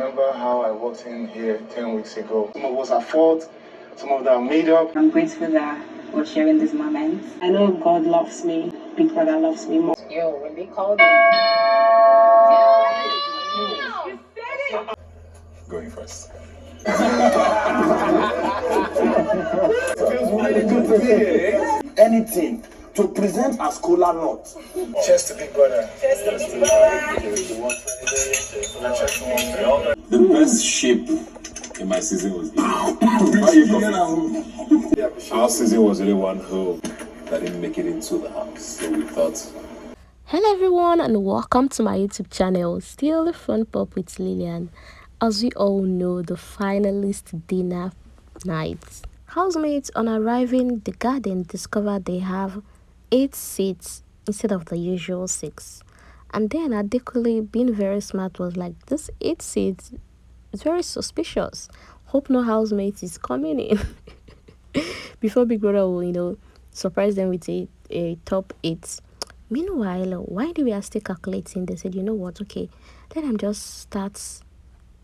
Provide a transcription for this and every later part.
remember how I walked in here 10 weeks ago. Some of us are fault, some of them are made up. I'm grateful that we're sharing this moment. I know God loves me. Big Brother loves me more. Yo, when they called me. Going first. It feels really good to be here. Anything to present as cola nut. Cheers to Big Brother. Cheers to Big Brother. The best shape in my season was our season was really one who that didn't make it into the house. So we thought. Hello everyone and welcome to my YouTube channel, Still the Fun Pop with Lillian. As we all know, the finalist dinner night. Housemates on arriving the garden discovered they have 8 seats instead of the usual 6. And then Adekunle, being very smart, was like, this 8 seats is very suspicious. Hope no housemate is coming in. Before Big Brother will, surprise them with a top 8. Meanwhile, while they were still calculating, they said, you know what, okay, let them just start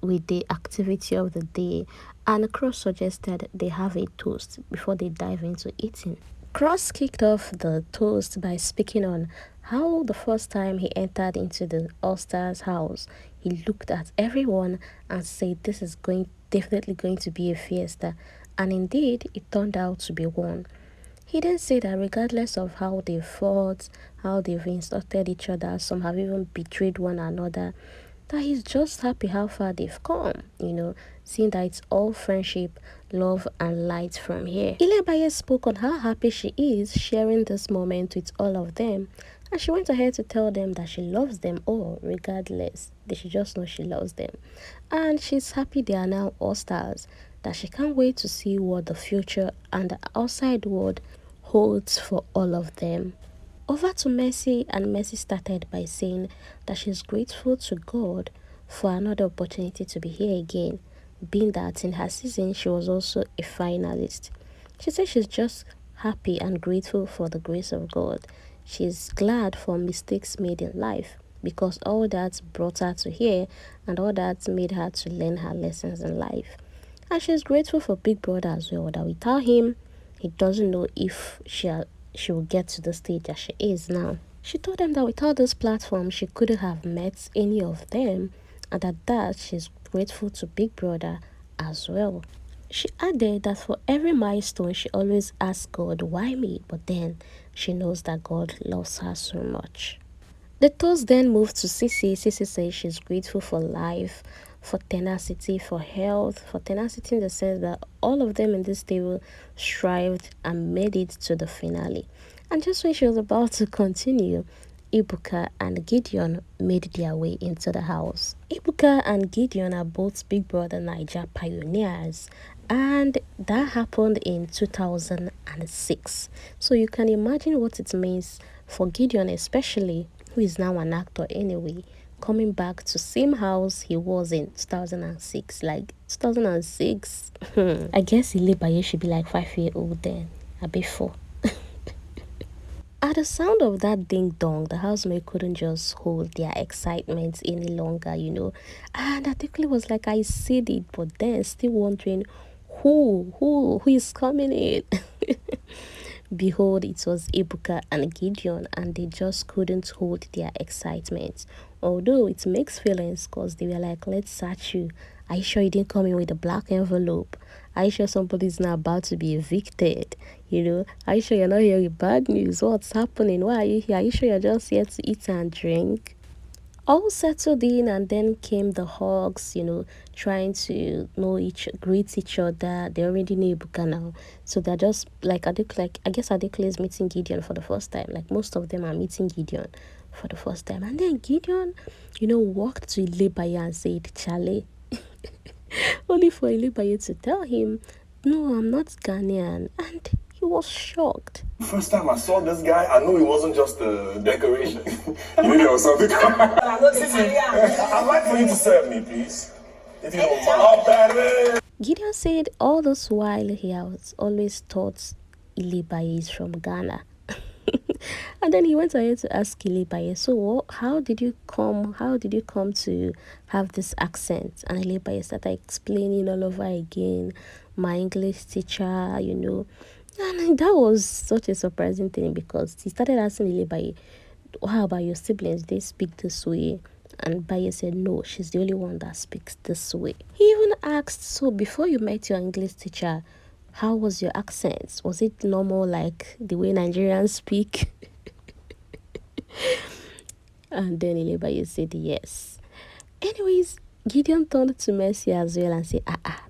with the activity of the day. And Cross suggested they have a toast before they dive into eating. Cross kicked off the toast by speaking on how the first time he entered into the All-Stars house, he looked at everyone and said this is definitely going to be a fiesta. And indeed, it turned out to be one. He then said that regardless of how they fought, how they've insulted each other, some have even betrayed one another, that he's just happy how far they've come, seeing that it's all friendship, love, and light from here. Ilebaye spoke on how happy she is sharing this moment with all of them, and she went ahead to tell them that she loves them all, regardless. They should just know she loves them. And she's happy they are now all-stars, that she can't wait to see what the future and the outside world holds for all of them. Over to Mercy, and Mercy started by saying that she's grateful to God for another opportunity to be here again, being that in her season she was also a finalist. She said she's just happy and grateful for the grace of God. She's glad for mistakes made in life because all that brought her to here and all that made her to learn her lessons in life. And she's grateful for Big Brother as well, that without him, he doesn't know if she will get to the stage that she is now. She told them that without this platform, she couldn't have met any of them, and at that, she's grateful to Big Brother as well. She added that for every milestone, she always asks God, why me? But then she knows that God loves her so much. The toast then moved to Ceec. Ceec says she's grateful for life, for tenacity, for health, for tenacity in the sense that all of them in this table strived and made it to the finale. And just when she was about to continue, Ebuka and Gideon made their way into the house. Ebuka and Gideon are both Big Brother Naija pioneers, and that happened in 2006. So you can imagine what it means for Gideon, especially, who is now an actor anyway, coming back to same house he was in 2006. Like 2006, I guess Ilebaye should be like 5 years old then, a bit 4. At the sound of that ding-dong, the housemate couldn't just hold their excitement any longer, And Adekunle was like, I said it, but then still wondering who is coming in. Behold, it was Ebuka and Gideon, and they just couldn't hold their excitement. Although it makes feelings, because they were like, let's search you. Are you sure you didn't come in with a black envelope? Are you sure somebody's not about to be evicted? Are you sure you're not here with bad news? What's happening? Why are you here? Are you sure you're just here to eat and drink? All settled in, and then came the hugs, trying to greet each other. They already know Ebuka now. So they're just I guess Adekunle is meeting Gideon for the first time. Like most of them are meeting Gideon for the first time. And then Gideon, walked to Ilebaye and said, Chale. Only for Ilebaye to tell him, no, I'm not Ghanaian. And he was shocked. First time I saw this guy, I knew it wasn't just a decoration. You knew there was something. I'd like for you to serve me, please. If you don't mind. Gideon said all this while he has always thought Ilebaye is from Ghana. And then he went ahead to ask Ilebaye, so how did you come to have this accent? And Ilebaye started explaining all over again, my English teacher, And that was such a surprising thing because he started asking Ilebaye, how about your siblings? They speak this way. And Baye said, no, she's the only one that speaks this way. He even asked, so before you met your English teacher, how was your accent? Was it normal like the way Nigerians speak? And then Ilebaye said yes. Anyways, Gideon turned to Mercy as well and said,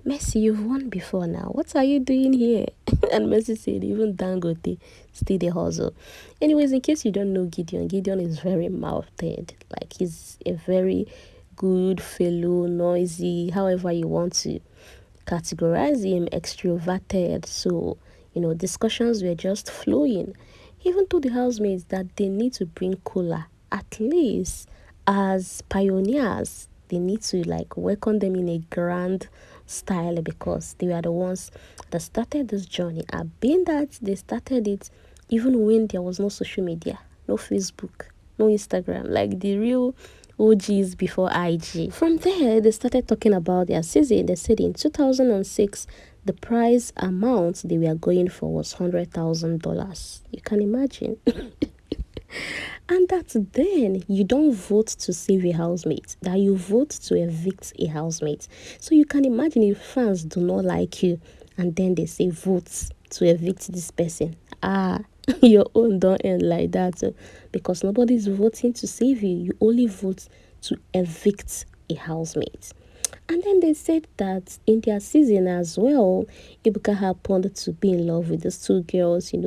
Mercy, you've won before now. What are you doing here? And Mercy said, even Dangote still the hustle. Anyways, in case you don't know Gideon is very mouthed. Like, he's a very good fellow, noisy, however you want to categorize him, extroverted. So, discussions were just flowing. He even told the housemates that they need to bring cola, at least as pioneers. They need to welcome them in a grand style because they were the ones that started this journey. And being that they started it even when there was no social media, no Facebook, no Instagram, like the real OGs before IG. From there, they started talking about their season. They said in 2006, the prize amount they were going for was $100,000. You can imagine. And that then you don't vote to save a housemate, that you vote to evict a housemate. So you can imagine if fans do not like you and then they say vote to evict this person. Your own don't end like that because nobody's voting to save you. You only vote to evict a housemate. And then they said that in their season as well, Ebuka happened to be in love with these two girls. He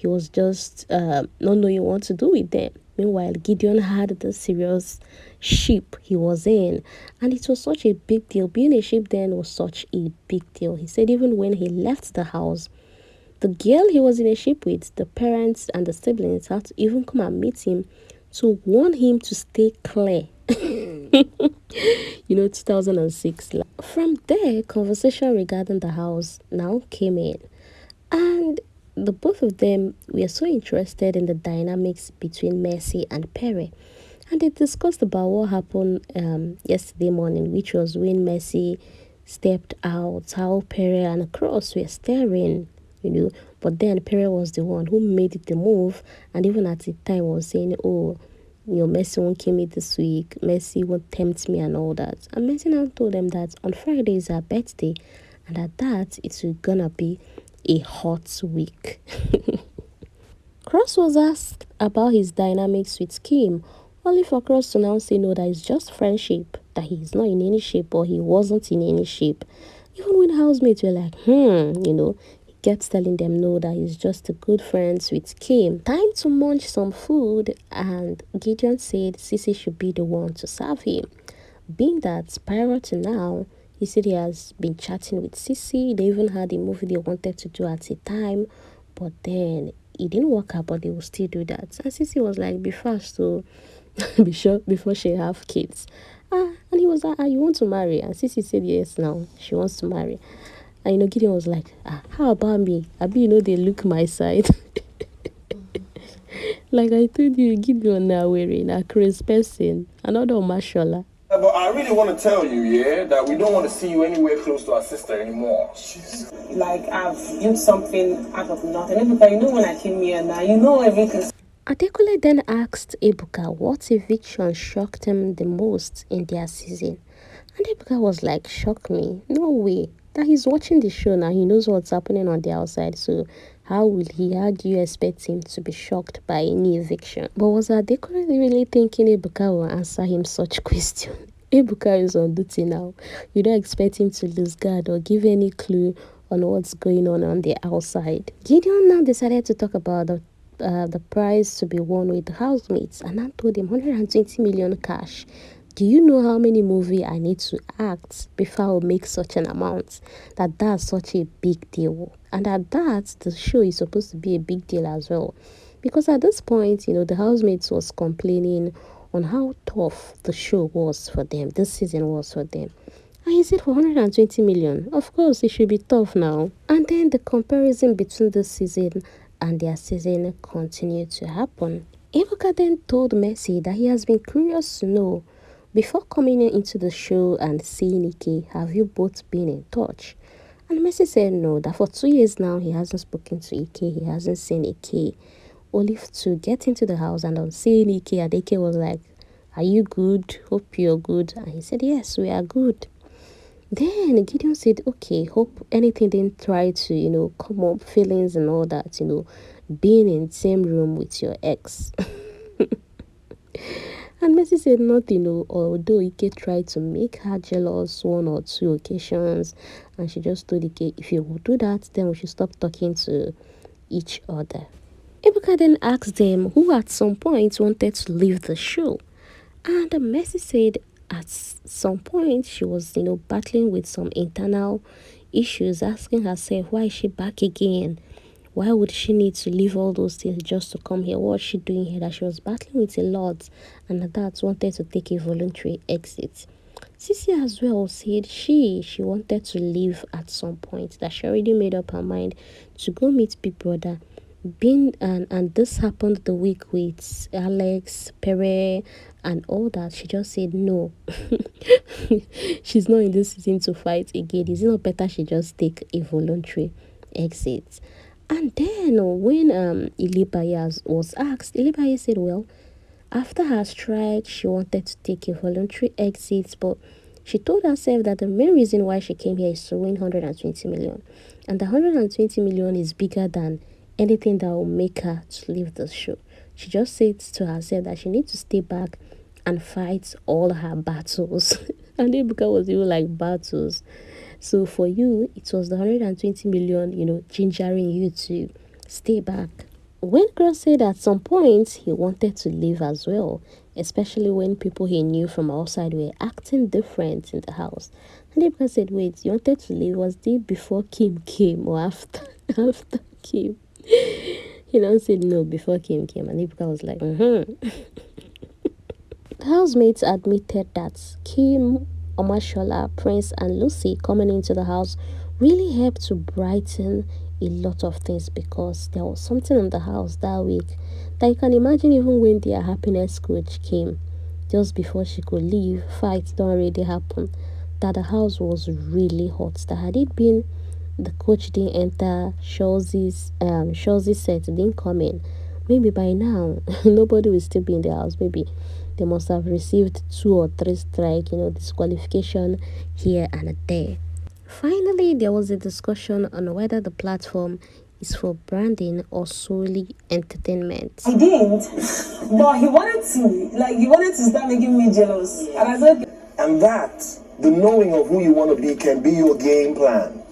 was just not knowing what to do with them. Meanwhile, Gideon had the serious ship he was in. And it was such a big deal. Being a ship then was such a big deal. He said even when he left the house, the girl he was in a ship with, the parents and the siblings had to even come and meet him to warn him to stay clear. 2006. From there, conversation regarding the house now came in. And the both of them were so interested in the dynamics between Mercy and Pere. And they discussed about what happened yesterday morning, which was when Mercy stepped out, how Pere and Cross were staring, But then Pere was the one who made the move, and even at the time was saying, Mercy won't kill me this week, Mercy won't tempt me and all that. And Mercy now told them that on Friday is her birthday, and at that, it's gonna be a hot week. Cross was asked about his dynamics with Kim, only for Cross to now say no, that it's just friendship, that he's not in any shape or he wasn't in any shape. Even when housemates were like, he kept telling them no, that he's just a good friends with Kim. Time to munch some food, and Gideon said Sissy should be the one to serve him. Being that prior to now, he said he has been chatting with Sissy. They even had a movie they wanted to do at the time, but then it didn't work out, but they will still do that. And Sissy was like, be fast to be sure before she have kids. And he was like, you want to marry? And Sissy said yes now, she wants to marry. And Gideon was like, how about me? They look my side. Like I told you, Gideon now wearing a crazy person, another mashallah. But I really want to tell you, that we don't want to see you anywhere close to our sister anymore. Like I've built something out of nothing. Ebuka, when I came here now, everything. Adekunle then asked Ebuka what eviction shocked him the most in their season. And Ebuka was like, shock me? No way. That he's watching the show now, he knows what's happening on the outside, so how do you expect him to be shocked by any eviction? But was Adekunle really thinking Ebuka will answer him such question? Ebuka is on duty now. You don't expect him to lose guard or give any clue on what's going on the outside. Gideon now decided to talk about the prize to be won with the housemates, and I told him 120 million cash. Do you know how many movies I need to act before I will make such an amount? That's such a big deal. And at that, the show is supposed to be a big deal as well. Because at this point, the housemates was complaining on how tough the show was for them. This season was for them. And he said for 120 million, of course, it should be tough now. And then the comparison between this season and their season continued to happen. Ebuka then told Mercy that he has been curious to know, before coming into the show and seeing Ike, have you both been in touch? And Mercy said no, that for 2 years now he hasn't spoken to Ike, he hasn't seen Ike. Only to get into the house and on seeing Ike, and Ike was like, are you good? Hope you're good. And he said, yes, we are good. Then Gideon said, okay, hope anything didn't try to, come up, feelings and all that, being in the same room with your ex. And Mercy said nothing, although Ike tried to make her jealous 1 or 2 occasions. And she just told Ike, if you will do that, then we should stop talking to each other. Ebuka then asked them who at some point wanted to leave the show. And Mercy said at some point she was, battling with some internal issues, asking herself, why is she back again? Why would she need to leave all those things just to come here? What was she doing here? That she was battling with a lot, and that wanted to take a voluntary exit. Ceec as well said she wanted to leave at some point, that she already made up her mind to go meet Big Brother. And this happened the week with Alex, Pere, and all that. She just said no. She's not in this season to fight again. Is it not better she just take a voluntary exit? And then when Ilebaye was asked, Ilebaye said, well, after her strike, she wanted to take a voluntary exit, but she told herself that the main reason why she came here is to win 120 million. And the 120 million is bigger than anything that will make her to leave the show. She just said to herself that she needs to stay back and fight all her battles. And Ebuka was even like battles. So for you, it was the 120 million, gingering you to stay back. When Cross said at some point he wanted to leave as well, especially when people he knew from outside were acting different in the house. And Ebuka said, wait, you wanted to leave? Was it before Kim came or after Kim? He now said no, before Kim came. And Ebuka was like, The housemates admitted that Kim, Omashola, Prince, and Lucy coming into the house really helped to brighten a lot of things, because there was something in the house that week that you can imagine. Even when their happiness coach came just before she could leave, fights don't already happen, that the house was really hot. That had it been the coach didn't enter, Shawzy's set didn't come in, maybe by now nobody will still be in the house. Maybe they must have received 2 or 3 strike, disqualification here and there. Finally, there was a discussion on whether the platform is for branding or solely entertainment. He didn't, but he wanted to start making me jealous. And I said, And that, the knowing of who you want to be, can be your game plan.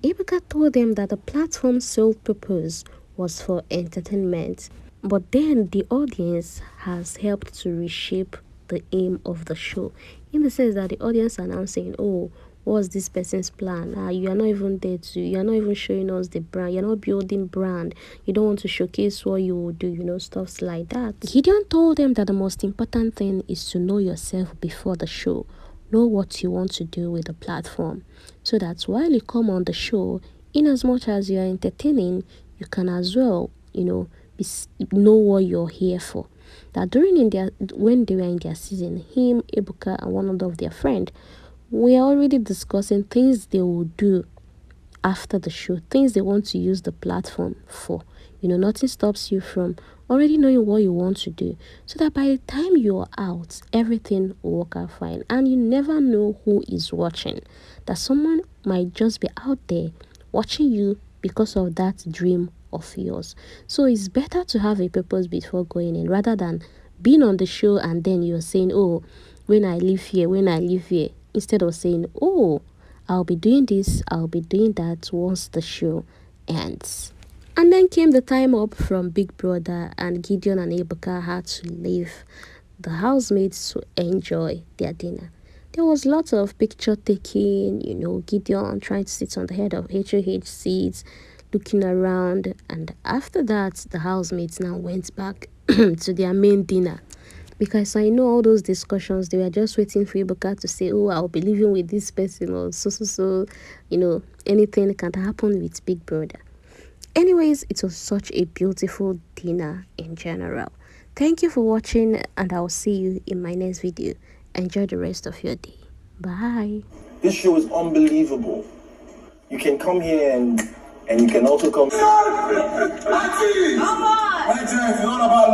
Ebuka told them that the platform's sole purpose was for entertainment, but then the audience has helped to reshape the aim of the show, in the sense that the audience are now saying, oh, what's this person's plan? You are not even there you are not even showing us the brand, you're not building brand, you don't want to showcase what you will do, stuff like that. Gideon told them that the most important thing is to know yourself before the show. Know what you want to do with the platform, so that while you come on the show, in as much as you are entertaining, you can as well, know what you're here for. That when they were in their season, him, Ebuka, and one of their friends were already discussing things they will do after the show, things they want to use the platform for. Nothing stops you from already knowing what you want to do, so that by the time you're out, everything will work out fine. And you never know who is watching. That someone might just be out there watching you because of that dream of yours. So it's better to have a purpose before going in, rather than being on the show and then you're saying, oh, when I leave here, instead of saying, oh, I'll be doing this, I'll be doing that once the show ends. And then came the time up from Big Brother, and Gideon and Ebuka had to leave the housemates to enjoy their dinner. There was lots of picture taking, Gideon trying to sit on the head of HOH seats, looking around. And after that, the housemates now went back to their main dinner. Because I know all those discussions, they were just waiting for Ebuka to say, oh, I'll be living with this person, or so, anything can happen with Big Brother. Anyways, it was such a beautiful dinner in general. Thank you for watching, and I'll see you in my next video. Enjoy the rest of your day. Bye. This show is unbelievable. You can come here and you can also come. Come on! It's not about